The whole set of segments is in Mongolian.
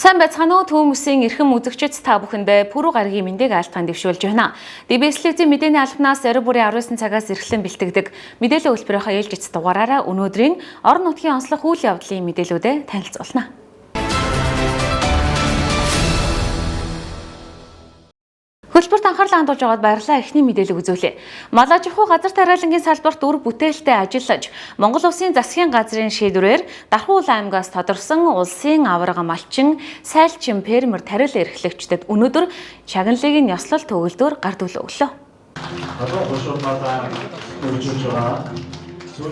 Сайн байцгаана уу Төмөсийн эрхэм үзэгчид та бүхэндээ пүрэв гарагийн мэндийг айлтган дэвшүүлж байна. DBS-ийн мэдээний албанаас орой бүрийн 19 цагаас эрхлэн бэлтгэдэг мэдээллийн хөтөлбөрийнхөө ээлжид дугаараараа өнөөдрийн орон нутгийн онцлог үйл явдлын мэдээлүүдэд танилцуулна. Хөтөлбөрт анхаарлаа хандуулж байгаад баярлалаа. Эхний мэдээлэл үзүүлье. Малажихуу газар тариалангийн салбарт үр бүтээлтэй ажиллаж, Монгол Улсын засгийн газрын шийдвэрээр Дархуул аймгаас тодорсон улсын аварга малчин, сайлчин фермер тариалан эрхлэгчдэд өнөөдөр шагналыг нь ёслол төгөлдөр гард өглөө.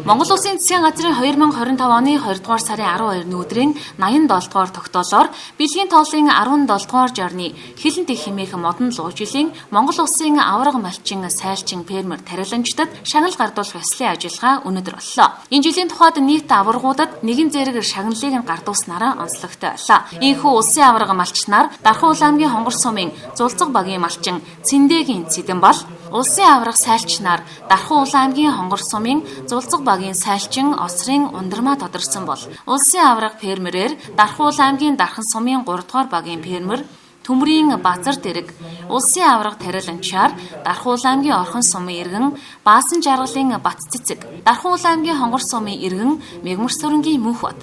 Монгол Улсын засгийн газрын 2025 оны 2 дугаар сарын 12-ны өдрийн 87 дугаар тогтоолоор бэлгийн тооллын 17 дугаар жарны хилэн дэх хэмээх модон луужилын Монгол Улсын аварга малчин, сайлчин фермер тариаланчдад шагнал гардуулах ёслолын ажиллагаа өнөөдөр боллоо. Энэ жилийн тухайд нийт аваргуудад нэгэн зэрэг шагналыг нь гардуулснараа онцлогтой байлаа. Ийхүү улсын аварга малчнаар Дархуул аймгийн Хонгор сумын Зулцэг багийн малчин Цэндэгийн Цэдэнбал, улсын аварга сайлчнаар Дархуул аймгийн Хонгор сумын Зулцэг багийн сайлчин Осрын Ундрмаа тодорсон бол улсын аварга фермерээр Дархуул аймгийн Дархан сумын 3 дугаар багийн фермер Төмрийн Базар дэрэг, улсын аварга тариаланчаар Дархуул аймгийн Орхон сумын иргэн Баасан жаргалын Бат цэцэг, Дархуул аймгийн Хонгор сумын иргэн Мегмар сүрэнгийн Мөнх бат,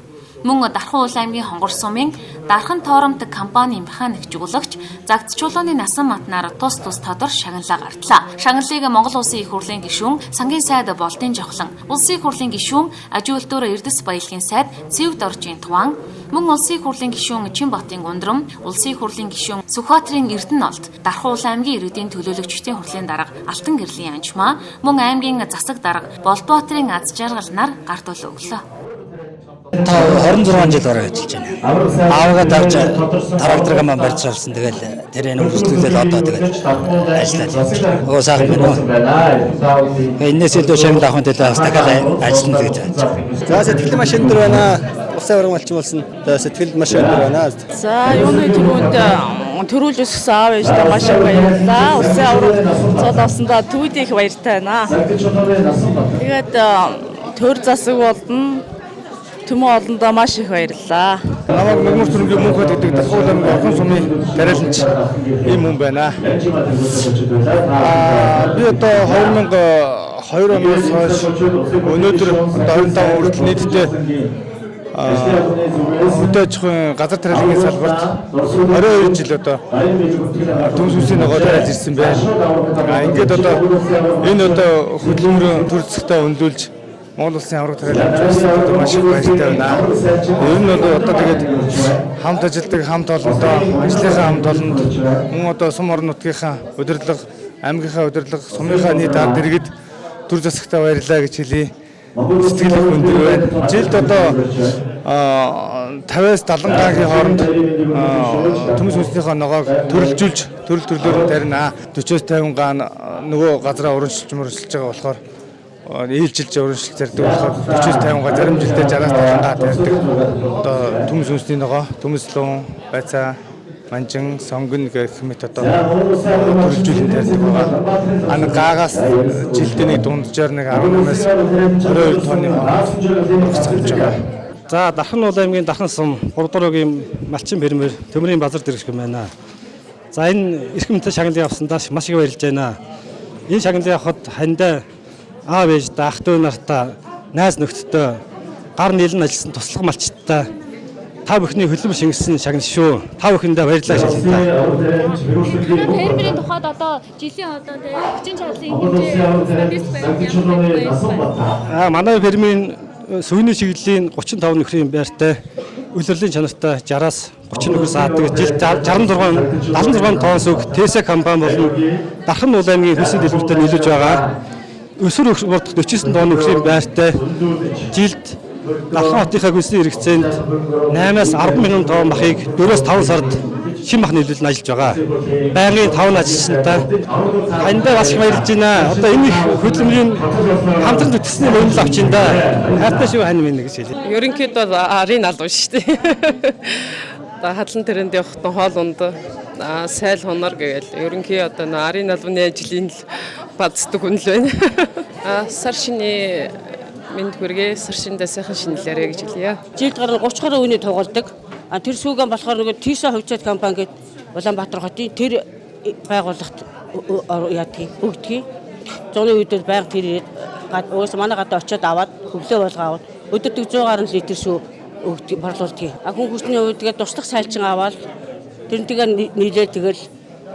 мөн Дархуул аймгийн Хонгор сумын Дархан Тооромт компани механик жуулагч Загц чулууны насан матнаар тус тодор шагналаа гардлаа. Шагналыг Монгол Улсын их хурлын гишүүн Сангийн сайд Болдын Жавхлан, Улсын их хурлын гишүүн Ажиултуур Эрдэс баялагын сайд Цэвд Оржийн Туван, мөн Улсын их хурлын гишүүн Чинбатын Гундрам, Улсын их хурлын гишүүн Сүхбаатарын Эрдэнэлт, Дархуул аймгийн иргэдийн төлөөлөгчдийн хурлын дарга Алтан гэрлийн Анжмаа, мөн аймгийн засаг дарга Болбоотрын Аз жаргал нар гард өглөө. 26 жил орой ажиллаж байна. Аавгаа давж трактор маань барьж авсан. Тэгэл тэрийг үргэлжлүүлээд одоо тэгэл ажиллаад байна. Оо сайхан байна. Энэс илүү шагнал авахын төлөө бас дахиад ажиллана гэж байна. За сэтгэл маш өндөр байна. Улсын аварга малчин болсон. Сэтгэл маш өндөр байна. За юуны түрүүнд төрүүлж өсгсөн аав ээжтэй маш их баярлалаа. Улсын аварга цол авсандаа төвд их баяртай байна. Тэгээд төр засаг болдно. Төмөө олондоо маш их баярлалаа. Намайг Мегмар сүрэнгийн Мөнх гэдэг Дархуул аймгийн Орхон сумын тариаланч ийм хүн байна. Би одоо 2002 оноос хойш өнөөдөр 25 хүртэл нийтдээ хөдөө аж ахуйн газар тариалангийн салбарт 22 жил одоо Төмс улсын ногоо тариалж ирсэн байна. Ингээд одоо энэ одоо хөдөлмөрийн төр засгтаа өнлүүлж Монгол Улсын аварга тариалан маш их баяртай байна. Ер нь одоо тэгээд хамт ажилладаг, хамт олондоо ажлынхаа хамт олонд мөн одоо сум орон нутгийнхаа удирдлага, аймгийнхаа удирдлага, сумынхаа нийт ард иргэд төр засагтаа баярлалаа гэж хэлье. Сэтгэл өндөр байна. Жилд одоо 50-аас 70 гагийн хооронд Төмс улсынхаа ногоог төрөлжүүлж, төрөл төрлөөр нь тарина. 40-50 гаан нөгөө газараа урамшилж байгаа болохоор ээлжилж урамшил зардаг болохоор 40-50 га зарим жилдээ 60-аас 70 га тарьдаг. Одоо Төмс үнсний ногоо, Төмс луун, байцаа, манжин, сонгон гэх мэт одоо төрөлжүүлэн тарьдаг байгаа. Ана гаагаас жилдээ нэг дунджаар нэг 18-аас 22 тонны авч байгаа. За Дархан аймгийн Дархан сум 3 дугааргийн малчин фермер Төмрийн Базар дэрэг байна. За энэ эрхэмтэй шагналыг авсандаа маш их баярлж байна. Энэ шагналыг авахд хандаа аав ээж ах дүү нартаа найз нөхдөдөө гар нийлэн ажилласан туслах малчтаа та бүхний хөлбөр шингэсэн шагнал шүү. Та бүхэндээ баярлалаа шилжүүлээ. Фермерийн тухайд одоо жилийн одоо хүчин чадлын хэмжээ статистик байна. Манай фермерийн сүйний чиглэлийн 35 нөхрийн байртай үлрэлийн чанартай 60-аас 30 нөхөр саадаг. Жилд 76 тонн сүг ТС компани болон Дархан аймгийн хүсэл дэлгүүртээ нийлүүлж байгаа. Өсвөр урт 49 тонн нөхрийн байртай жилд Дархан хотынхаа хүнсний хэрэгцээнд 8-аас 10 мянган тонн махыг 4-5 сард шин мах нийлүүлэн ажиллаж байгаа. Байнгын 5 ажилчтай хандаа бас их баярлж байна. Одоо энэ их хөдөлмөрийн хамтран зүтгэсний өнөл авч байна да. Хайртай шүү хань минь гэж хэлээ. Ерөнхийдөө арын алуу шүү дээ. Одоо хадлан тэрэнд явахтан хоол унд сайл хонор гээл ерөнхий одоо арын албаны ажлын бацдаг хүн л байна. Сар шиний мэд хүргээ сар шиндээ сайхан шинэлээрэ гэж хэлье. Жилд гарал 30 гаруй үний тоглодог. Тэр сүүгэн болохоор нөгөө Тиса хувьцаат компани гэдэг Улаанбаатар хотын тэр байгууллагт яадгийг өгдгийг. Зуны үед байнга тэр уус манай гадаа очиод аваад хөвлөө болгоо аваад өдөрт 100 гаруй литр шүү өгдөг борлуулдаг. Хүн хүчний үед тэгээд туслах сайлчин аваад тэрнтэйгээ нийлээд тэгэл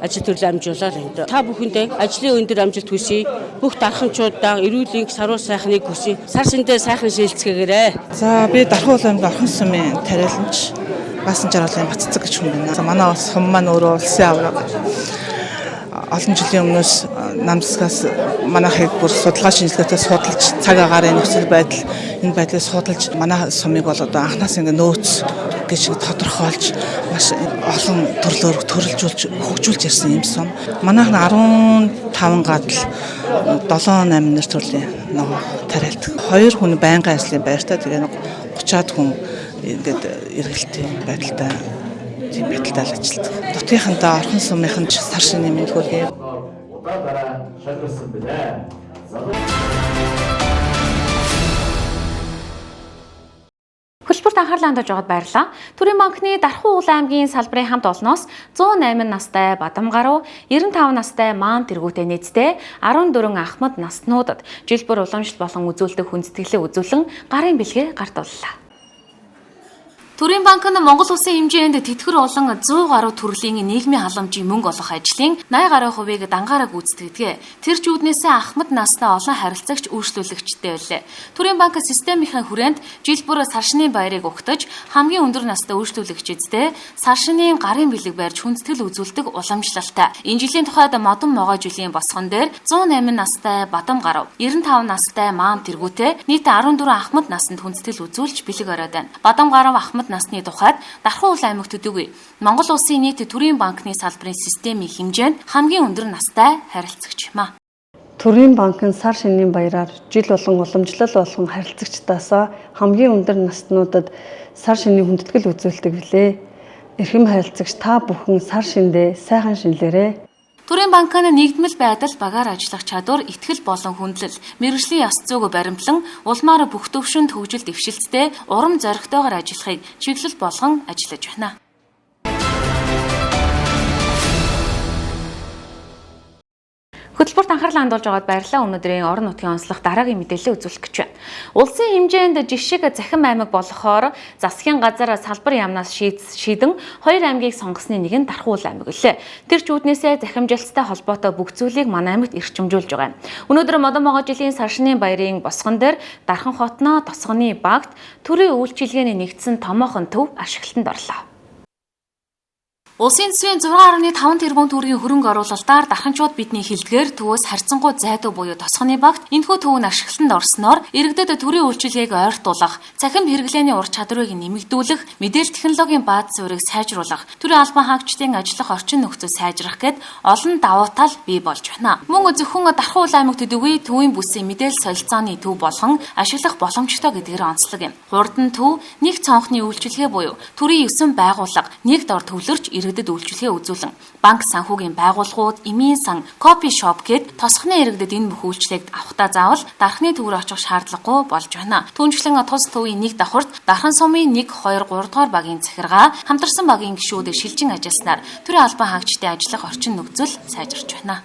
ажил төрөл амжуулаад энэ. Та бүхэндээ ажлын өндөр амжилт хүсье. Бүх дарханчуудаа эрүүл энх саруул сайхныг хүсье. Сар шиндээ сайхан шилжцгээгээрэй. За би Дархан аймаг Орхон сумын тариаланч Баасан жаргалын Баццэг гэж хүн байна. Манай улс хум маань өөрөө улсын авраг. Олон жилийн өмнөөс намсгаас манайхыг бүр судалгаа шинжилгээтэй судалж цаг агаарын нөхцөл байдал энэ байдлыг судалж манай сумыг бол одоо анхнаас ингээ нөөц гэж тодорхойлж маш олон төрлөөр төрөлжүүлж хөгжүүлж ирсэн юм сум. Манайх нь 15 гадал 7-8 нэр төрлийн нөгөө тариалт. 2 хүн байнгын ажлын байртаа тэгээ 30-аад хүн ингээд эргэлтийн байдалтай тийм байдалтай л ажилладаг. Нутгийнхандаа Орхон сумынхан сар шинэ мэд хүргэе. Хөлбөрт анхаарлаа хандуулж байгаад баярлалаа. Төрийн банкны Дархан уул аймгийн салбарын хамт олноос 108 настай Бадамгаруу, 95 настай Маан тэргүүтэй нийтдээ 14 Ахмад наснуудад жил бүр уламжлалт болон үзүүлдэг хүндэтгэлээ үзүүлэн гарын бэлгээ гартууллаа. Төрийн банк нь Монгол улсын хэмжээнд тэтгэр олон 100 гаруй төрлийн нийгмийн халамжийн мөнгө олох ажлын 80 гаруй хувийг дангаараа гүйцэтгэдэг. Тэр чүүднээсээ Ахмад настай олон харилцагч үйлчлүүлэгчтэй байлээ. Төрийн банк системийн хүрээнд жил бүр саршины баярыг угтаж хамгийн өндөр настай үйлчлүүлэгчдэд саршины гарын бэлэг барьж хүндэтгэл үзүүлдэг уламжлалтай. Энэ жилийн тухайд модон могой жилийн босгон дээр 108 настай Бадамгаруу, 95 настай Маам тэргүүтэй нийт 14 Ахмад насанд хүндэтгэл үзүүлж бэлэг ороод байна. Бадамгаруу Ахмад насны тухайд Дархан уул аймагт төдийгүй Монгол улсын нийт төрийн банкны салбарын системийн хэмжээнд хамгийн өндөр настай харилцагч юм а. Төрийн банк нь сар шинийн баяраар жил болгон уламжлал болгон харилцагчдаасаа хамгийн өндөр наснуудад сар шинийн хүндэтгэл үзүүлдэг билээ. Эрхэм харилцагч та бүхэн сар шиндээ сайхан шинлээрэй. Төрийн банк нь нэгдмэл байдал багаар ажиллах чадвар, итгэл болон хүндлэл, мэргэжлийн ёс зүйг баримтлан улмаар бүх төвшөнд хөгжилд дэвшилттэй урам зоригтойгоор ажиллахыг чиглэл болгон ажиллаж байна. Хөтөлбөрт анхаарлаа хандуулж байгаад баярлалаа. Өнөөдрийн орон нутгийн онцлог дараагийн мэдээлэл үзүүлэх гэж байна. Улсын хэмжээнд жишг захин аймаг болохоор засгийн газар салбар яамнаас шийдэн 2 аймгийг сонгосны нэг нь Дархан уул аймаг гэлээ. Тэр чүүднээсээ захимжилттай холбоотой бүх зүйлийг манай аймагт эрчимжүүлж байгаа юм. Өнөөдөр модон могой жилийн сар шинийн баярын босгон дээр Дархан хотноо тосгоны багт төрийн үйлчилгээний нэгдсэн томоохон төв ашиглалтанд орлоо. Улсын эсвийн 6.5 тэрбум төгрөгийн хөрөнгө оруулалтаар дарханчууд бидний хилдгээр төвөөс харьцангуй зайдуу буюу тосгоны багт энэхүү төв нь ашиглалтанд орсноор иргэдэд төрийн үйлчилгээг ойртуулах, цахим хэрэглээний ур чадварыг нэмэгдүүлэх, мэдээлэл технологийн бааз суурийг сайжруулах, төрийн албан хаагчдын ажиллах орчин нөхцөл сайжрах гэд олон давуу тал бий болж байна. Мөн зөвхөн Дархан уул аймагт төдийгүй төвийн бүсийн мэдээлэл солилцооны төв болгон ашиглах боломжтой гэдгээр онцлог юм. Хурдан төв нэг цонхны үйлчилгээ буюу төрийн 9 байгууллага нэг дор төвлөрч иргэдэд үйлчилгээ үзүүлэн банк санхүүгийн байгууллагууд, эмийн сан, кофе шоп гэд тосхны иргэдэд энэ бүх үйлчлэгийг авахтаа заавал дархны төв рүү очих шаардлагагүй болж байна. Түүнчлэн тус төвийн нэг давхурт Дархан сумын 1, 2, 3 дугаар багийн захиргаа хамтарсан багийн гишүүд шилжин ажилласнаар төрийн албан хаагчдын ажиллах орчин нөхцөл сайжирч байна.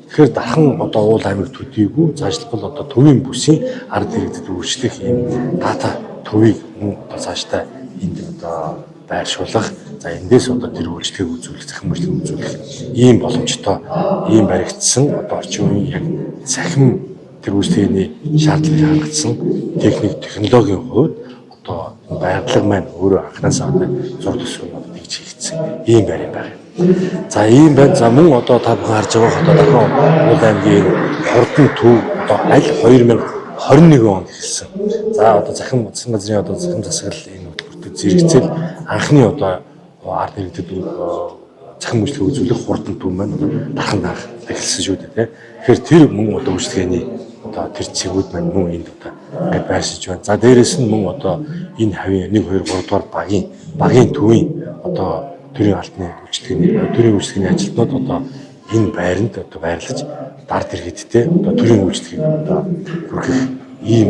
Тэгэхээр Дархан уул аймаг төдийгүй цаашлбал төвийн бүсийн ард иргэдэд үйлчлэх ийм дата төвийг цаашдаа энд байршуулах, за эндээс тэр үйлчлэгийг үзүүлэх, захин үйлчлэгийг үзүүлэх ийм боломжтой, ийм баригдсан орчин үеийн яг захин тэр үйлчлэгийн шаардлагыг хангалтсан техник, технологийн хувьд байрлал маань өөрөө анхнаасаа зур төсвөөр нэгж хийгдсэн ийм байр юм байна. За ийм байна. За мөн та бүхэн харж байгаа Дархан уул аймгийн хурдан төв аль 2021 онд эхэлсэн. За захин газрын захин засаглал энэ хөтөлбөртөд зэрэгцэл анхны ард иргэдэд захин үйлчлэг үзүүлэх хурдан төв маань Дархан даах эхэлсэн шүү дээ. Тэгэхээр тэр мөн үйлчлэгээний тэр цэгүүд маань мөн энд ингээд байршиж байна. За дээрэс нь мөн энэ хавийн 1, 2, 3 дугаар багийн төвийн төрийн албаны үйлчлэгээний ажилтнууд энэ байранд байрлаж дард иргэдтэй төрийн үйлчлэгийг хүргэх ийм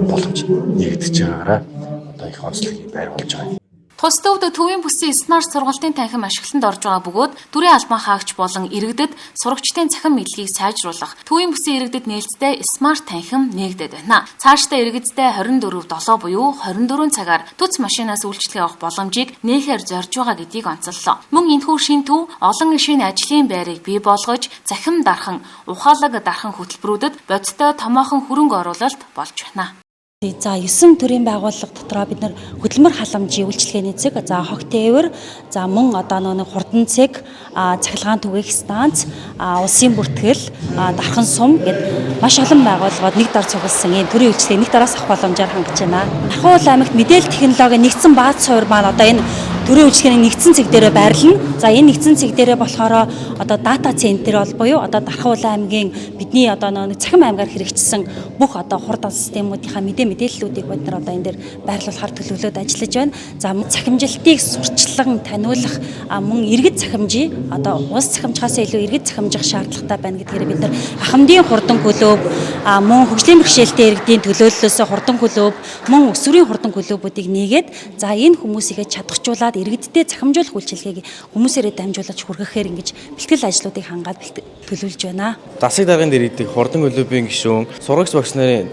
боломж нэгдэж байгаагаараа их онцлог байр болж байгаа. Тус төвд төвийн бүсийн смарт сургалтын танхим ашиглалтанд орж байгаа бөгөөд дүрийн албан хаагч болон иргэдэд сурагчдын цахим мэдлэгийг сайжруулах төвийн бүсийн иргэдэд нээлттэй смарт танхим нээгдээд байна. Цаашдаа иргэдтэй 24/7 буюу 24 цагаар төц машинаас үйлчлэгээ авах боломжийг нээхээр зорж байгаа гэдгийг онцоллоо. Мөн энэхүү шин төв олон шинэ ажлын байрыг бий болгож цахим дархан, ухаалаг дархан хөтөлбөрүүдэд бодиттой томоохон хөрөнгө оруулалт болж байна. За 9 төрлийн байгууллага дотроо бид нар хөдөлмөр халамжийн үйлчилгээний цэг, за хог тээвэр, за мөн одоо нэг хурдан цэг, цахилгаан түгээх станц, улсын бүртгэл, дархан сум гэд маш олон байгууллагууд нэг дор цугласан ийм төрлийн үйлчилгээ нэг дараас авах боломжоор хангаж байна. Дахиуул аймагт мэдээлэл технологийн нэгдсэн бааз суурь маань одоо энэ төрийн үйлчилгээний нэгдсэн цэг дээрээ байрлана. За энэ нэгдсэн цэг дээрээ болохоор одоо дата центр бол буюу одоо Дархуул аймгийн бидний одоо нэг цахим аймгаар хэрэгжсэн бүх одоо хурдан системүүдийнхаа мэдээллүүдийг бид нар одоо энэ дээр байрлуулахар төлөвлөд ажиллаж байна. За цахимжилтыг сурчлан таниулах мөн иргэд цахимжийн одоо улс цахимжаас илүү иргэд цахимжих шаардлагатай байна гэдгээр бид нар ахмадын хурдан клуб мөн хөгжлийн бэрхшээлтэй иргэдийн төлөөллөөс хурдан клуб мөн өсвөрийн хурдан клубүүдийг нээгээд за энэ хүмүүсийг чадахжуулаад иргэдтэй цахимжуулах үйлчилгээг хүмүүсээрээ дамжуулж хүргэхээр ингэж бэлтгэл ажлуудыг хангаад төлөвлөж байна. Засаг даргын дээр идэх хурдан клубын гишүүн, сурагч багш нарын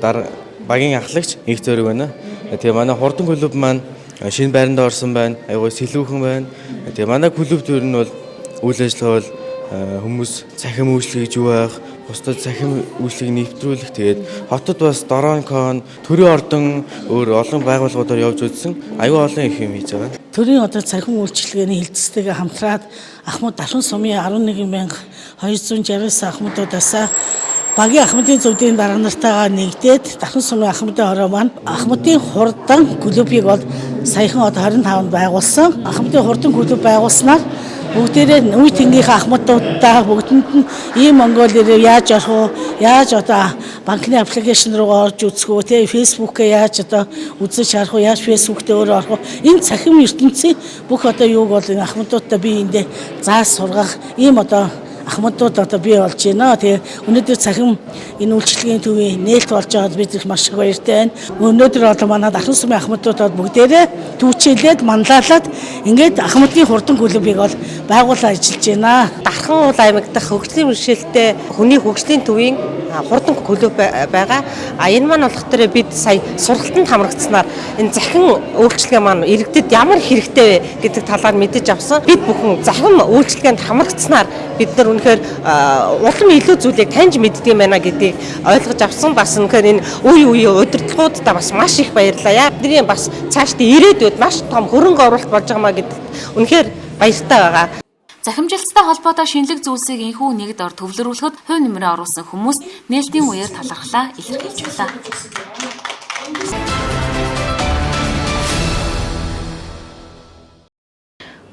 багийн ахлагч их зөрөг байна. Тэгээ манай хурдан клуб маань шинэ байранд орсон байна. Айгуу сэлүүхэн байна. Тэгээ манай клуб төр нь бол үйл ажиллагаа бол хүмүүс цахим үйлчлэгж юу байх, бусдад цахим үйлчлэгийг нэвтрүүлэх, тэгээд хотод бас дрон кон, төрийн ордон өөр олон байгууллагуудаар явж үзсэн. Айгуу олон их юм хийж байгаа. Төрийн одоо цахим үйлчлэгээний хилцээтэйгээ хамтраад Ахмад Дархан сумын 11,269 ахмадуудаас багийн ахмадын зөвдийн дарга нартайгаа нэгдээд Дархан сумын ахмадын хороо маань ахмадын хурдан клубыг бол саяхан одоо 25-нд байгуулсан. Ахмадын хурдан клуб байгуулснаар бүгдээрээ үе тэнгийнхээ ахмадуудаа бүгдэнд нь ийм Монголиэр яаж орох уу, яаж одоо банкны аппликейшн руу орж үзэх үү, тэ фэйсбүүкээ яаж одоо үзэж харах уу, яаж фэйсбүүктэй өөрөө орох уу. Энэ цахим ертөнцийн бүх одоо юуг бол энэ ахмадуудаа би эндээ зааж сургах ийм одоо ахмадууд одоо бий болж байна. Тэгээ өнөөдөр цахим энэ үйлчлэгийн төвийн нээлт болж байгаад бид их маш их баяртай байна. Өнөөдөр одоо манай Дархан сумын ахмадуудад бүгдээрээ түүчээлээд манлайлаад ингээд ахмадын хурдан клубыг бол байгуулаад ажиллаж байна. Дархан аймаг дахь хөгжлийн бэрхшээлтэй хүний хөгжлийн төвийн хурдан клуб байгаа. Энэ маань болохоор бид сая сургалтанд хамрагдсанаар энэ захин үйлчлэгээ маань иргэдэд ямар хэрэгтэй вэ гэдэг талаар мэдэж авсан. Бид бүхэн захин үйлчлэгээнд хамрагдсанаар бид нар үнэхээр улам илүү зүйлийг таньж мэддэг юм байна гэдгийг ойлгож авсан. Бас үнэхээр энэ үе үеийн удирдлагуудаа бас маш их баярлалаа. Бидний бас цаашдаа ирээдүйд маш том хөрөнгө оруулалт болж байгаа маа гэдэгт үнэхээр баяртай байгаа. Захимжилттай холбоотой шинэлэг зүйлсийг энхүү нэгд ор төвлөрүүлэхэд хувь нэмрээ оруулсан хүмүүс нээлтийн үеэр талархлаа илэрхийлж байлаа.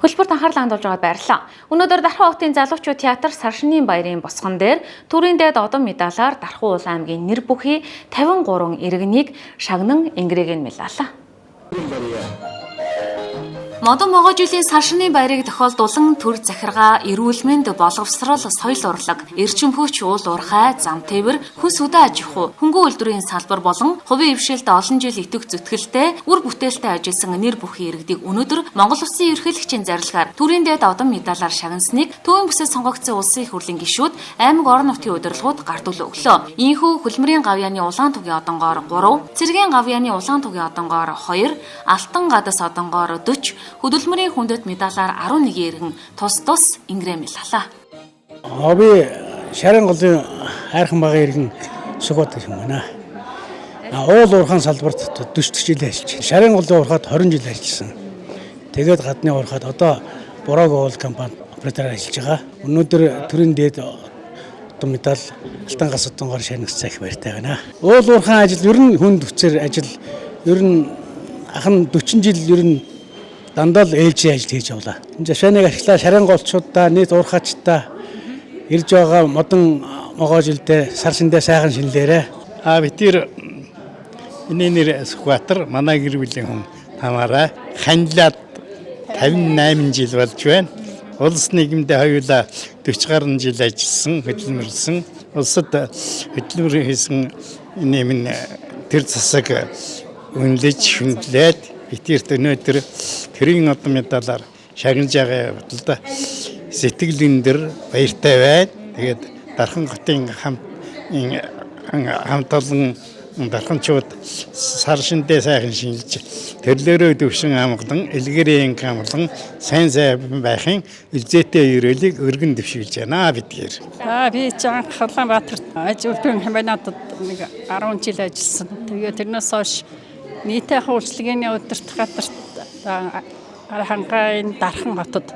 Хөлбөрт анхаарлаа хандуулж байгаад баярлалаа. Өнөөдөр Дархан хотын залуучууд театр Саршины баярын босгон дээр төрийн дээд одон медалаар Дархан аймгийн нэр бүхий 53 иргэнийг шагнан ингрээг нь мэлаалаа. Модон могоо жилийн Саршины баярыг тохиолдуулан төр захиргаа, эрүүл мэнд, боловсрол, соёл урлаг, эрчимхүйч уул уурхай, зам тээвэр, хүн сүдэ аж ахуй, хөнгөн үйлдвэрийн салбар болон хувийн хвшээлд олон жил итэх зүтгэлтэй, үр бүтээлтэй ажилласан нэр бүхий иргэдийг өнөөдөр Монгол Улсын ерөнхийлөгчийн зарилгаар төрийн дээд одон медалаар шагнасныг төвийн бүсэд сонгогдсон улсын их хурлын гишүүд аймаг орон нутгийн удирдлагууд гардуул өглөө. Ийхүү хөлмөрийн гавьяаны улаан тугийн одонгоор 3, цэргийн гавьяаны улаан тугийн одонгоор 2, алтан гадас одонгоор 40, хөдөлмөрийн хүндэт медалаар 11 иргэн тус ингрэм мэлалаа. Би шарын голын хайрхан багын иргэн Сүгот гэх юм байна. Уул уурхайн салбарт 40 жил ажиллаж, шарын голын уурхайд 20 жил ажилласан. Тэгээд гадны уурхайд одоо Бураг уул компани оператораар ажиллаж байгаа. Өнөөдөр төрийн дээд одон медаль алтан гас одонгоор шагнагдсан их баяртай байна. Уул уурхайн ажил ер нь хүнд хүчээр ажил ер нь ахан 40 жил ер нь дандаа л ээлжийн ажил хийж явлаа. Энэ жашааныг ашиглаа шарын голчуудаа, нийт уурхайчдаа ирж байгаа модон могоо жилдээ сар шиндээ сайхан шинэлээрээ. Бид тэр энэ нэр Сүхбаатар манай гэр бүлийн хүн тамаараа ханилаад 58 жил болж байна. Улс нийгэмдээ хоёулаа 40 гаруй жил ажилласан, хөдөлмөрлсөн. Улсад хөдөлмөр хийсэн нэмэн тэр засаг үнэлж шүндлээд битэрт өнөөдөр тэрийн одоо медалаар шагнаж байгаа явдал сэтгэл өндөр баяртай байна. Тэгээд Дархан хотын хамт олон дарханчууд сар шиндээ сайхан шинжилж төрлөөрөө төвшин амгалан илгэрийн амгалан сайн байхын үлзээтэй өрөөлийг өргөн дэвшүүлж байна бидгээр. Би Жанх Улаанбаатарт ажилтны хамбанатад 10 жил ажилласан. Тэгээд тэрнээс хойш нийтийн хөгжлөгийн удирдах газарт хангайн Дархан хотод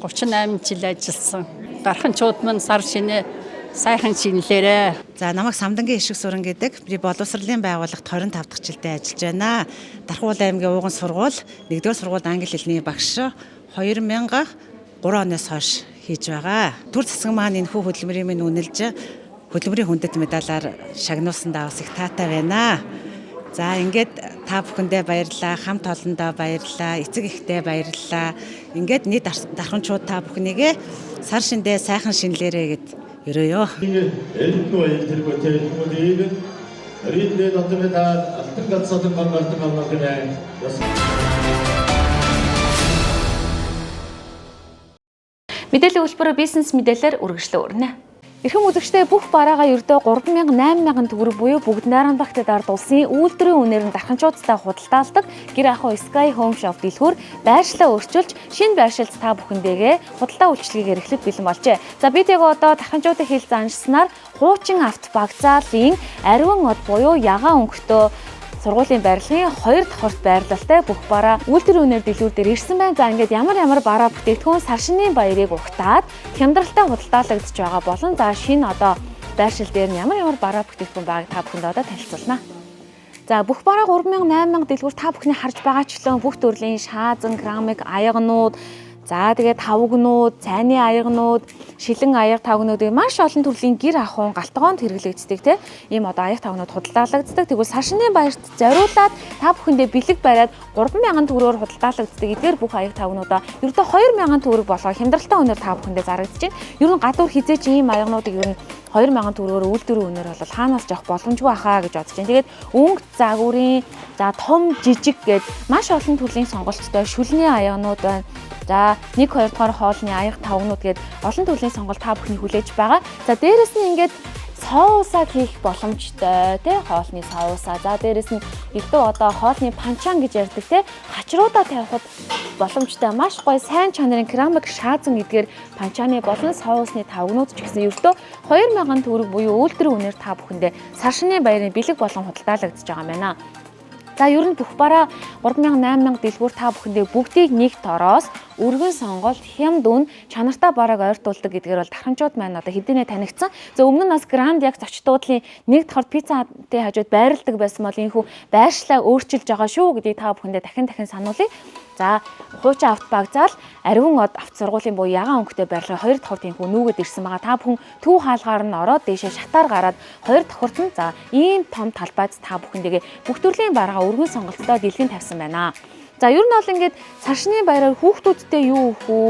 38 жил ажилласан. Дарханчууд мань сар шинэ сайхан шинэлээрээ. За намайг Самдангийн ишиг суран гэдэг. Би боловсролын байгууллагт 25 дахь жилдээ ажиллаж байна. Дархан аймгийн ууган сургууль 1-р сургуульд англи хэлний багш 2003 оноос хойш хийж байгаа. Төр засаг маань энэ хөдөлмөрийн минь үнэлж хөдөлмөрийн хүндэт медалаар шагнуулсандаа бас их таатай байна. За ингээд та бүхэндээ баярлалаа, хамт олондоо баярлалаа, эцэг эхтэй баярлалаа. Ингээд нийт дарханчууд та бүхнийгээ сар шиндээ сайхан шинэлээрээ гэд ерөөё. Элдэн баяр тэргүүтэй хүмүүнийг риднээ дотор алтан галзалан гаргалдан авах гэнэ. Мэдээллийн хөтөлбөрөөр бизнес мэдээлэлээр үргэлжлэн өрнө. Эрхэм үзэгчдээ бүх бараагаа ердөө 3,000-8,000 төгрөг буюу бүгд найрамдахтад ард улсын үйлдвэрийн үнээр нь дарханчуудтай худалдаалдаг гэр ахуй Sky Home Shop дэлгүүр байршлаа өөрчилж шинэ байршилд та бүхэндээгээ худалдаа үйлчилгээгээр эхлэх бэлэн болжээ. За бид яг одоо дарханчуудын хил заншснаар хуучин авто багцаалын ариун од буюу ягаан өнгөтэй сургуулийн барилгын 2 давхарт байрлалтай бүх бараа үйлдвэрийн үнээр дэлгүүр дээр ирсэн байна. За ингээд ямар бараа бүтээгдэхүүн сар шинийн баярыг ухтаад хямдралтай худалдаалагдж байгаа болон за шинэ одоо байршил дээр нь ямар бараа бүтээгдэхүүн байгааг та бүхэнд одоо танилцуулна. За бүх бараа 3,000-8,000 дэлгүүр та бүхний харж байгаачлан бүх төрлийн шаазан, керамик, аягнууд за тэгээд тавгнууд, цайны аягнууд, шилэн аяг тавгнуудыг маш олон төрлийн гэр ахуйн галтгоонд хэрэглэгддэг те. Ийм одоо аяг тавгнууд худалдаалагддаг. Тэгвэл сар шинийн баярт зориулаад та бүхэндээ бэлэг бариад 3,000 төгрөгөөр худалдаалагддаг. Эдгээр бүх аяг тавгнуудаа ердөө 2,000 төгрөг болгоо хямдралтай үнээр та бүхэндээ зарагдаж байна. Ер нь гадуур хизээч ийм аягнуудыг ер нь 2,000 төгрөгөөр үйлдвэрийн үнээр бол хаанаас жоох боломжгүй ахаа гэж бодож байна. Тэгээд өнгө загварын за том жижиг гээд маш олон төрлийн сонголттой шүлний аягнууд байна. За 1-2 дугаар хоолны аяг тавгнууд гээд олон төрлийн сонголт та бүхний хүлээж байгаа. За дээрэс нь ингээд соусаа хийх боломжтой тий хоолны соусаа. За дээрэс нь илүү одоо хоолны панчан гэж ярьдаг тий хачруудаа тавихад боломжтой маш гоё сайн чанарын керамик шаазан эдгээр панчаны болон соусны тавгнууд ч гэсэн ердөө 2,000 төгрөг буюу үйлдвэрийн үнээр та бүхэндээ сар шинийн баярын бэлэг болон худалдаалагдж байгаа юм байна. За ер нь бүх бараа 3,000-8,000 дэлгүүр та бүхэндээ бүгдийг нэг тороос өргөн сонголт хямд үн чанартай барааг ойртуулдаг гэдгээр бол дарханчууд маань одоо хэдийнэ танигдсан. За өмнө нь бас Гранд яг зочдуудлын нэг давхар пиццатэй хажууд байрладаг байсан бол энэхүү байршлаа өөрчилж байгаа шүү гэдгийг та бүхэндээ дахин сануулъя. За хуучин авто багцаал ариун од авто сургуулийн буюу ягаан өнгөтэй байрлал 2 давхар тэнхүү нүгэд ирсэн байгаа. Та бүхэн төв хаалгаар нь ороод дээшээ шатаар гараад 2 давхарт нь за ийм том талбайд та бүхэндээ бүх төрлийн бараа өргөн сонголттой дэлгэн тавьсан байна. За ер нь бол ингээд сар шинийн баяраар хүүхдүүдтэй юу өгөх үү?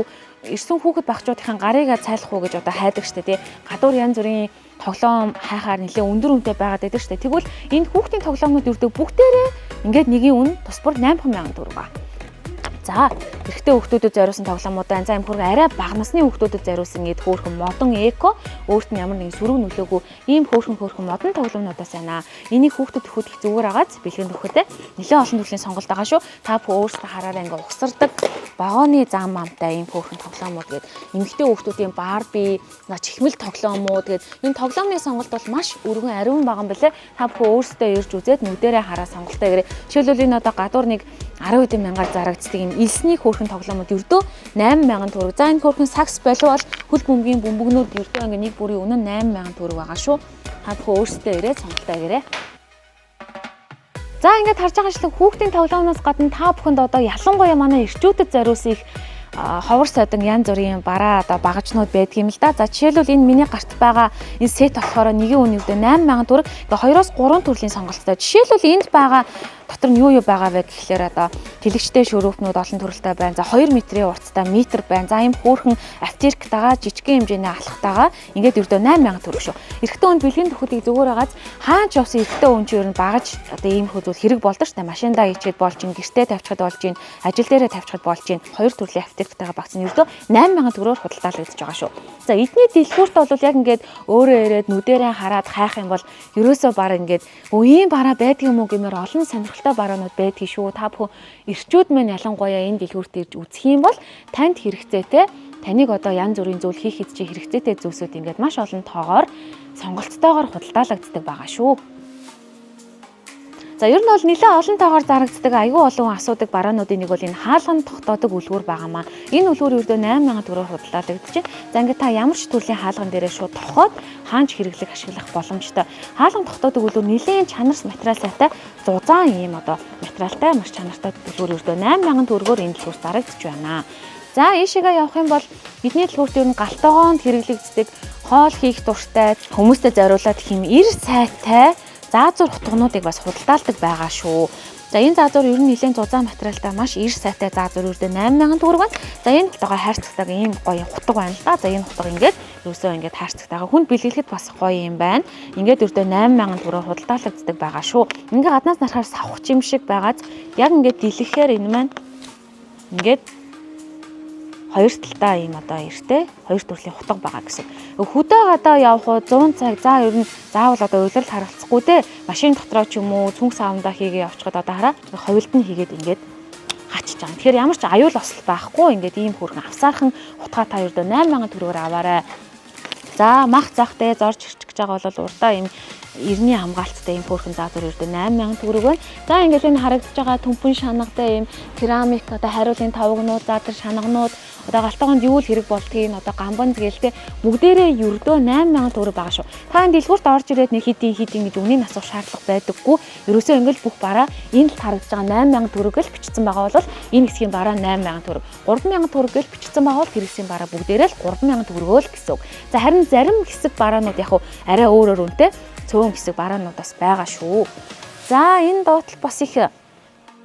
Ирсэн хүүхэд багчуудын гарыгаа цайлах уу гэж одоо хайдаг штэ тий. Гадуур янз бүрийн тоглоом хайхаар нэлээ өндөр үнэтэй байгаад байдаг штэ. Тэгвэл энэ хүүхдийн тоглоомнууд ердөө бүгдээрээ ингээд нэгийн үн тус бүр 8,000 төгрөг ба. За эрэгтэй хүүхдүүдэд зориулсан тоглоомууд байна. За энэ хөргө арай бага насны хүүхдүүдэд зориулсан гээд хөөрхөн модон эко өөрт нь ямар нэгэн сөрөг нөлөөгүй ийм хөөрхөн модон тоглоомнуудаас байна. Энийг хүүхдэд өгөхөд их зүгээр агаад бэлгэнд өгөхөдөө нэлээд олон төрлийн сонголт байгаа шүү. Та бүхэн өөрсдөө хараараа ингээ ухсардаг вагоны зам амтай ийм хөөрхөн тоглоомууд гээд эмэгтэй хүүхдүүдийн барби, чихмэл тоглоомууд гээд энэ тоглоомны сонголт бол маш өргөн ариун байгаа юм билэ. Та бүхэн өөрсдөө ирж үзээд нүдэрээ хараа сонголтоо гэрээ. Жишээлбэл энэ одоо гадуур нэг 10,000-аар зарагддаг юм элсний хөөрхөн тоглоомууд ердөө 8,000 төгрөг. За энэ хөөрхөн сакс болов хөл бөмбөгийн бөмбөгнүүд ердөө ингээ нэг бүрийн үнэ 8,000 төгрөг байгаа шүү. Та бүхэн өөрсдөө ирээд сонголтоо гэрээ. За ингээд харж байгаа шлэг хүүхдийн тоглоомноос гадна та бүхэнд одоо ялангуяа манай эрчүүдэд зориулсан их ховор содон янз бүрийн бараа одоо багажнууд байдаг юм л да. За жишээлбэл энэ миний гарт байгаа энэ сет болохоор нэгийн үн ердөө 8,000 төгрөг. Тэгээ 2-3 төрлийн сонголттой. Жишээлбэл энд байгаа дотор нь юу байгаа вэ гэхлээр одоо тэлэгчтэй шөрөөвтнүүд олон төрөлтэй байна. За 2 метрийн урттай метр байна. За ийм хөөрхөн аптекатагаа жижигхэн хэмжээний алхтайгаа ингээд ердөө 8000 төгрөг шүү. Эрэгтэй хүнд бэлгийн төхөдийг зүгээр хагаад хаач явсан эрэгтэй хүн чинь ер нь багаж одоо ийм хөлөөл хэрэг болдог ш та машиндаа ичээд болж ин гэртээ тавьчихад болж ин ажил дээрээ тавьчихад болж ин 2 төрлийн аптекатагаа багцсан ердөө 8000 төгрөгөөр худалдаалагдаж байгаа шүү. За эдний дэлгүүрт бол яг ингээд өөрөө ирээд нүдэрээ хараад хайх юм бол ерөөсөө баг ингээд ийм бараа байдаг юм уу гэмээр олон сонирхолтой бараанууд байдаг шүү. Та бүхэн эрчүүд мань ялангуяа энэ дэлгүүрт ирж үзэх юм бол танд хэрэгцээтэй таныг одоо янз бүрийн зүйл хийх гэж хэрэгцээтэй зүйлсүүд ингээд маш олон тоогоор сонголттойгоор худалдаалагддаг байгаа шүү. За ер нь бол нэлээд олон тоогоор зарагддаг айгүй олон асуудаг бараануудын нэг бол энэ хаалган тогтоодог үлгүүр байгаамаа. Энэ үлгүүр ердөө 8000 төгрөгөөр худалдаалагдаж байна. За ингээд та ямар ч төрлийн хаалган дээрээ шууд тохоод хаанч хэрэглэх ашиглах боломжтой. Хаалган тогтоодог үлгүүр нэлээд чанарс материал сайтай зузаан ийм одоо материалтай маш чанартай үлгүүр ердөө 8000 төгрөгөөр энэ дэлгүүрт зарагдаж байна. За ийшээгээ явах юм бол бидний дэлгүүрт ер нь галтгоонд хэрэглэгддэг хоол хийх дуртай хүмүүстэй зориулаад хэм эр сайтай заазуур утгнуудыг бас худалдаалдаг байгаа шүү. За энэ заазуур ер нь нэлээд зузаан материалтай маш эр сайтай заазуур ердөө 8000 төгрөг байна. За энэ утгаа хайрцагтайг ийм гоё утга байна л да. За энэ утга ингээд ерөөсөө ингээд хайрцагтайгаа хүнд бэлгэлэхэд бас гоё юм байна. Ингээд ердөө 8000 төгрөгөөр худалдаалагддаг байгаа шүү. Ингээ гаднаас нарахаар савх юм шиг байгааз яг ингээд дэлгэхээр энэ маань ингээд хоёр талдаа ийм одоо эртээ хоёр төрлийн хутга байгаа гэсэн. Хөдөө гадаа явах уу 100 цаг за ер нь заавал одоо уйлал харгалцахгүй те машин дотроо ч юм уу цүнх савндаа хийгээ явчихад одоо хараа ховилд нь хийгээд ингээд хачиж байгаа. Тэгэхээр ямар ч аюул ослол байхгүй ингээд ийм хөргөн авсаархан хутгаа та ердөө 8000 төгрөгөөр аваарай. За мах захтай зорж ирчих гэж байгаа бол урдаа ийм эртний хамгаалттай ийм хөөрхөн заазуур ердөө 8000 төгрөг байна. За ингээд энэ харагдаж байгаа төмпөн шангатай ийм керамик одоо хариулын тавгнууд, задар шанганууд одоо галтгоонд юу л хэрэг болдгийг одоо гамбан згэлтэй бүгдээрээ ердөө 8000 төгрөг байгаа шүү. Та энэ дэлгүүрт орж ирээд нэг хидийн гэж үнийн асуух шаардлага байдаггүй. Ерөөсөө ингээд бүх бараа энэ л харагдаж байгаа 8000 төгрөг л бичсэн байгаа бол энэ хэсгийн бараа 8000 төгрөг. 3000 төгрөг л бичсэн байгаа бол тэр хэсгийн бараа бүгдээрээ л 3000 төгрөгөө л гэсэн үг. За харин зарим хэсэг бараанууд яг арай өөрөөр үнэтэй цөөн хэсэг бараанууд бас байгаа шүү. За энэ доотл бас их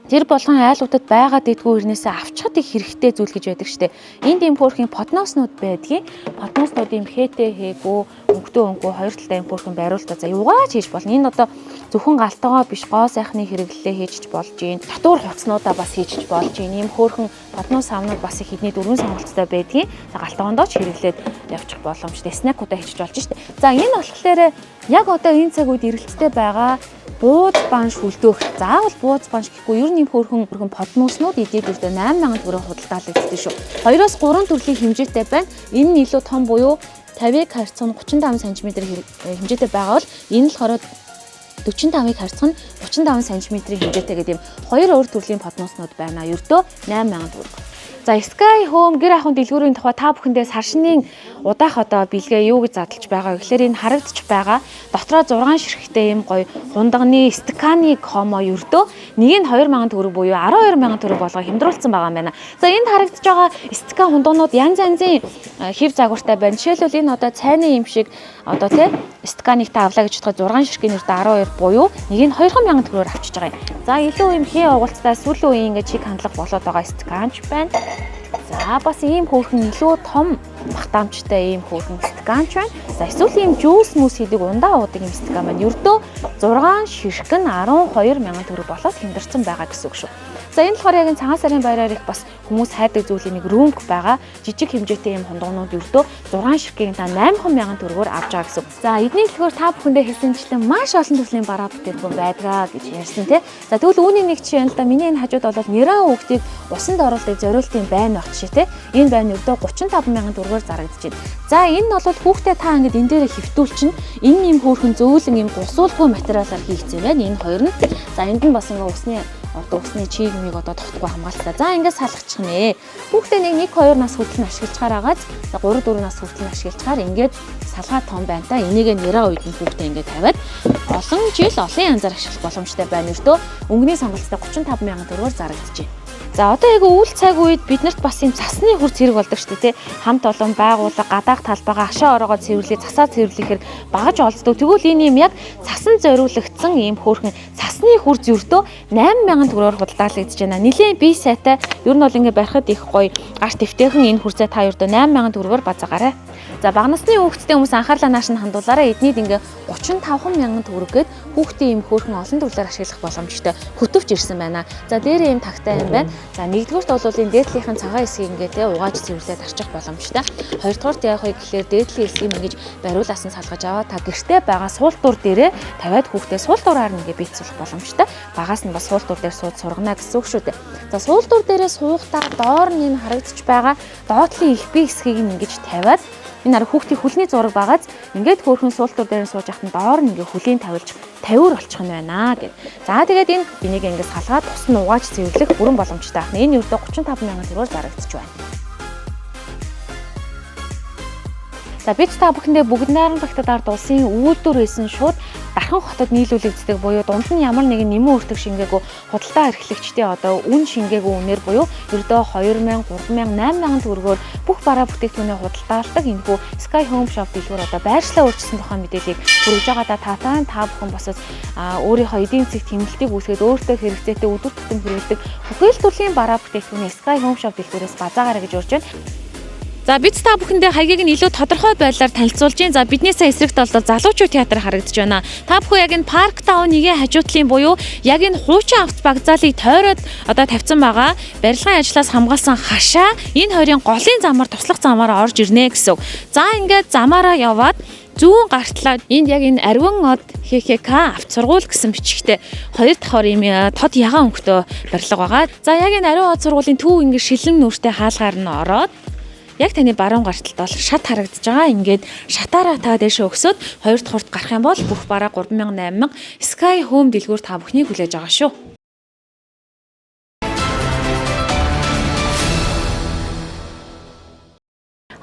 тэр болгон айлуудад байгаа дэдгүү ирнээсээ авчхад их хэрэгтэй зүйл гэж байдаг штэ. Энд ийм хөөрхийн подноснууд байдгийг. Подноснууд ийм хээтэй хээгүү, өнгөтэй өнгөө хоёр талтай ийм хөөрхөн байруултаа за юугаач хийж болно. Энэ одоо зөвхөн галтгоо биш гоо сайхны хэрэглэлээ хийж болж гин. Татвар хувцснуудаа бас хийж болж гин. Ийм хөөрхөн поднос савнууд бас их хэдний дөрвөн сонголттой байдгийг. За галтгоондоо ч хэрэглээд явчих боломжтой. Снэкуудаа хийж болж штэ. За энэ болохоор яг одоо энэ цаг үед эрэлттэй байгаа бууз банш хүлдээх. Заавал бууз банш гэхгүй ер нь юм хөөрхөн подноснууд эдээд өртөө 8000 төгрөг худалдаалагддаг шүү. 2-3 төрлийн хэмжээтэй байна. Энэ нь илүү том буюу 50-ыг харьцан 35 см хэмжээтэй байгаа бол энэ болохоор 45-ыг харьцан 35 см хэмжээтэй гэдэг юм хоёр өөр төрлийн подноснууд байна. Ердөө 8000 төгрөг. За Sky Home гэр ахуйн дэлгүүрийн тухай та бүхэндээ сар шинийн удаах одоо бэлгээ юу гэж задлж байгаа вэ гэхээр энэ харагдаж байгаа дотроо 6 ширхэгтэй юм гоё хундагны стаканы комо ердөө нэг нь 2000 төгрөг буюу 12000 төгрөг болгоо хямдруулсан байгаа юм байна. За энд харагдаж байгаа стакан хундагнууд янз янзын хэв загвартай байна. Жишээлбэл энэ одоо цайны юм шиг одоо тий стаканыг та авлаа гэж бодоход 6 ширхгийн ердөө 12 буюу нэг нь 2000 төгрөгөөр авчиж байгаа юм. За илүү юм хээ угуулцтай сүүлийн үеийн ингээд чиг хандлага болоод байгаа стаканч байна. За бас ийм хөөрхөн илүү том багтаамжтай ийм хөөрхөн стаканч байна. За эсвэл ийм жуус мүс хийдэг ундаа уудаг ийм стакан байна. Ердөө 6 ширхэг нь 12000 төгрөг болоод хямдарсан байгаа гэсэн үг шүү. За энэ болохоор яг цагаан сарын баяраар их бас хүмүүс хайдаг зүйлийн нэг рүнг байгаа. Жижиг хэмжээтэй ийм хундагнууд ердөө 6 ширхгийг та 8000 төгрөгөөр авч байгаа гэсэн. За эдний төлхөөр та бүхэндээ хэлсэнчлэн маш олон төрлийн бараа бүтээгдэхүүн байдгаа гэж ярьсан тий. За тэгвэл үүний нэг жишээ нь л да миний энэ хажууд бол нэраа хүүхдийг усанд оруулахыг зориултын байн багт шээ тий. Энэ байн ердөө 35000 төгрөгөөр зарагдаж байна. За энэ нь бол хүүхдээ та ингэж энэ дээрээ хөвтүүлчин энэ юм хөөрхөн зөөлөн юм гусуулгүй материалаар хийгдсэн байна. Энэ хоёр нь. За энд нь бас ингээ усны чийгмийг одоо тогтгүй хамгаалалтаа. За ингээд салгачих нэ. Хүүхдээ нэг 2 нас хүртэл ашиглачаар агаад 3 4 нас хүртэл ашиглачаар ингээд салгаа том байна та. Энийг нэраа үед нь хүүхдээ ингээд тавиад олон жил олон янзаар ашиглах боломжтой байна. Ердөө өнгөний сонголттой 35000 төгрөгөөр зарагдаж байна. За одоо яг үйл цаг үед биднэрт бас юм цасны хурц хэрэг болдог шүү дээ, тий. Хамт олон байгууллага гадаах талбайгаа хашаа ороогоо цэвэрлээ, цасаа цэвэрлэхээр багаж олддог. Тэгвэл энэ юм яг цасан зориулагдсан ийм хөөрхөн цасны хурц өртөө 8000 төгрөгөөр худалдаалагдж байна. Нилийн бие сайтай ер нь бол ингээ барихад их гоё гарт дэвтэйхэн энэ хурцээ та ердөө 8000 төгрөгөөр базаагаарай. За бага насны хүүхэдтэй хүмүүс анхаарлаа нааш нь хандуулаарай. Эднийд ингээ 35,000 төгрөг гээд хүүхдийн ийм хөөрхөн олон төрлөөр ашиглах боломжтой хөтөвч ирсэн байна. За дээрээ ийм тагтай юм байна. За нэгдүгürt бол энэ дээдлийнхэн цагаан эсгийг ингээ тэ угааж цэвэрлээд арчих боломжтой. Хоёрдугаарт яг хөө гэхлээр дээдлийн эсгийг ингэж бариулаас нь салгаж аваад та гэртээ байгаа суултуур дээрээ тавиад хүүхдээ суултуураар нэгэ бийцүүлэх боломжтой. Багаас нь бас суултуур дээр сууд сургана гэсэн үг шүү дээ. За суултуур дээрээ суухдаа доор нь энэ харагдаж байгаа доотлын их бие эсгийг ингэж тавиад энэ арга хүүхдийн хүлний зураг багаас ингээд хөөрхөн суултуур дээр сууж ахтан доор нь ингээ хүлийн тавилж 50 болчих нь байна гэд. За тэгээд энэ бинийг ингээд салгаад тус нь угааж цэвэрлэх бүрэн боломжтой байна. Энэ ердөө 35,000 төгрөгөөр зарагдчих байна. За бид та бүхэндээ бүгд найрамд багтад ард улсын үйлдвэр хийсэн шууд дархан хотод нийлүүлэгддэг буюу дунд нь ямар нэгэн нэмэн өртөг шингээгүй худалдаа эрхлэгчдээ одоо үн шингээгүй үнээр буюу ердөө 2000, 3000, 8000 төгрөгөөр бүх бараа бүтээгдэхүүнээ худалдаалдаг энэхүү Sky Home Shop дэлгүүр одоо байршлаа өөрчилсөн тухайн мэдээллийг хүргэж байгаа та бүхэн босож өөрийнхөө эдийн засгийн тэмэлтийг үүсгээд өөртөө хэрэгцээтэй өдөр тутам хэрэглэдэг бүхэл төрлийн бараа бүтээгдэхүүнээ Sky Home Shop дэлгүүрээс базаагаарай гэж урьж байна. За бид та бүхэндээ хаягийг нь илүү тодорхой байдлаар танилцуулж байна. За бидний сая эсрэгт бол залуучууд театр харагдаж байна. Та бүхэн яг энэ парк таун нэгэ хажуутлын буюу яг энэ хуучин авто багцаалыг тойроод одоо тавьсан байгаа барилгын ажлаас хамгаалсан хашаа энэ хоёрын голын замаар туслах замаараа орж ирнэ гэсэн. За ингээд замаараа яваад зүүн гартлаа энд яг энэ Арвин од ХХК авто сургууль гэсэн бичгтээ хоёр дахь юм тод ягаан өнгөтэй барилга байгаа. За яг энэ Арвин од сургуулийн төв ингээд шилэн нүртэй хаалгаар нь ороод яг таны баруун гарталд бол шат харагдаж байгаа. Ингээд шатаараа та дэше өгсөд хоёр дахь хурд гарах юм бол бүх бараа 3000, 8000 Sky Home дэлгүүр та бүхнийг хүлээж байгаа шүү.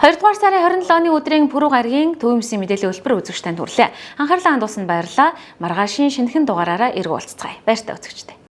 Хоёрдугаар сарын 27-ны өдрийн пүрэв гарагийн төвийн мэсийн мэдээллийн хөтөлбөр үзэгчдэнд хүрлээ. Анхаарлаа хандуулсанд баярлалаа. Маргаашийн шинэхэн дугаараараа эрг уулзцгаая. Баяр та үзэгчдээ.